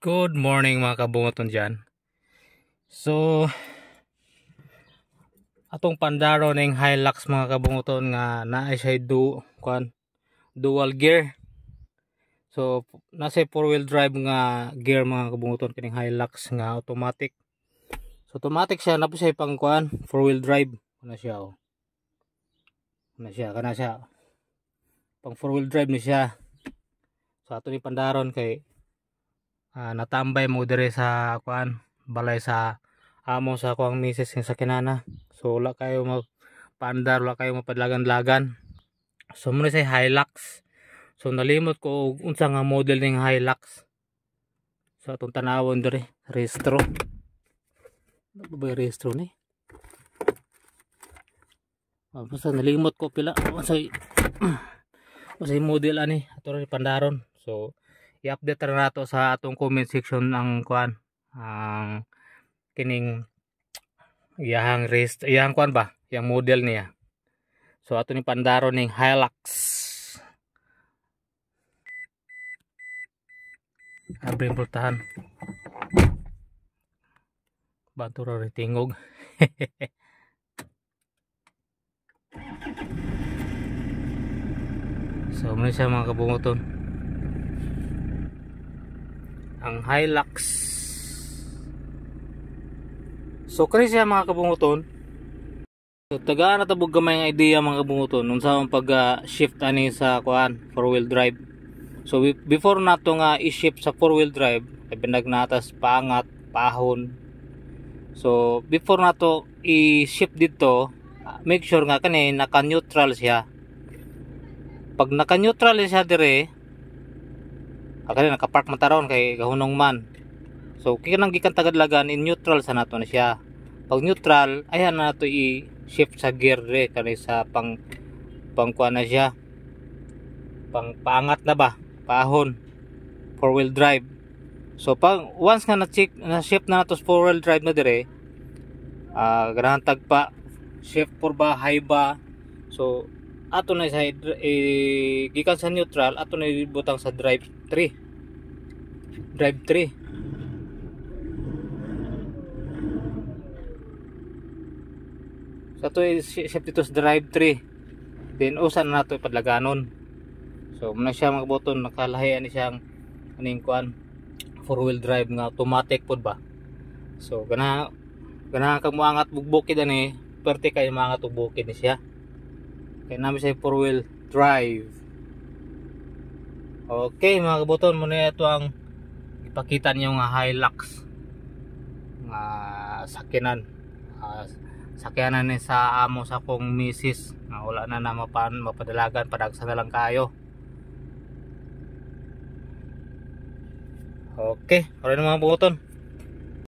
Good morning mga kabungoton dyan. So atong pandaro ng Hilux mga kabungoton nga naay siya dual gear. So nasa 4-wheel drive nga gear mga kabungoton kining Hilux nga automatic. So automatic siya, na po siya pang 4-wheel drive na siya oh. Kana siya pang 4-wheel drive ni siya. So ato ni pandaron kay natambay mo dire sa balay sa amo sa kuang misis ng sakinana. So wala kayo magpaandar, wala kayo mapadlagan-lagan. So muna say Hilux. So nalimot ko unsa nga model ning Hilux. So atong tanawon dire rehistro. Ano ba rehistro ni? Basta nalimot ko pila unsay model ani ato rin pandaron. So i-update na nato sa atong comment section ang ang kining iyang yang model niya. So ato ni pandaro ning Hilux. Abre ang pultahan. Bato ra tingog. So muna siya mga kabungoton. Ang Hilux. So kani siya mga kabungoton. So tagaan na tabog gamay nga idea mga kabungoton unsa ang pag-shift ani sa 4-wheel drive. So before nato nga i-shift sa 4-wheel drive, ibinag natas paangat, pahon. So before nato i-shift dito, make sure nga kani naka-neutral siya. Pag naka-neutral siya dire, akala naka-park man taron kay gahunong man. So kinang gikan tagadlagan in neutral sa nato na siya. Pag neutral, ayan na nato i-shift sa gear dire kani sa pang na siya. Pang paangat na ba? Paahon. 4-wheel drive. So pag once nga na-shift na nato sa 4-wheel drive na dire, ganahan tagpa shift for ba, high ba. So ato na sa gikan sa neutral, ato na ibutang sa drive 3. So ato shift dito sa drive 3. Then usan na nato ipadlaganon. So muna siya mga button, nakalahi ani siyang aning 4-wheel drive nga automatic pod ba. So ganahan kag moangat bugbukid ani, perte kay moangat og bukid ni siya. Kaya namin siya 4-wheel drive. Okay mga kabuton, muna ito ang ipakita niyo nga Hilux nga sakyanan ni sa amo sa kong misis nga wala na mapadalagan, padagsa na lang kayo. Okay, alright mga kabuton.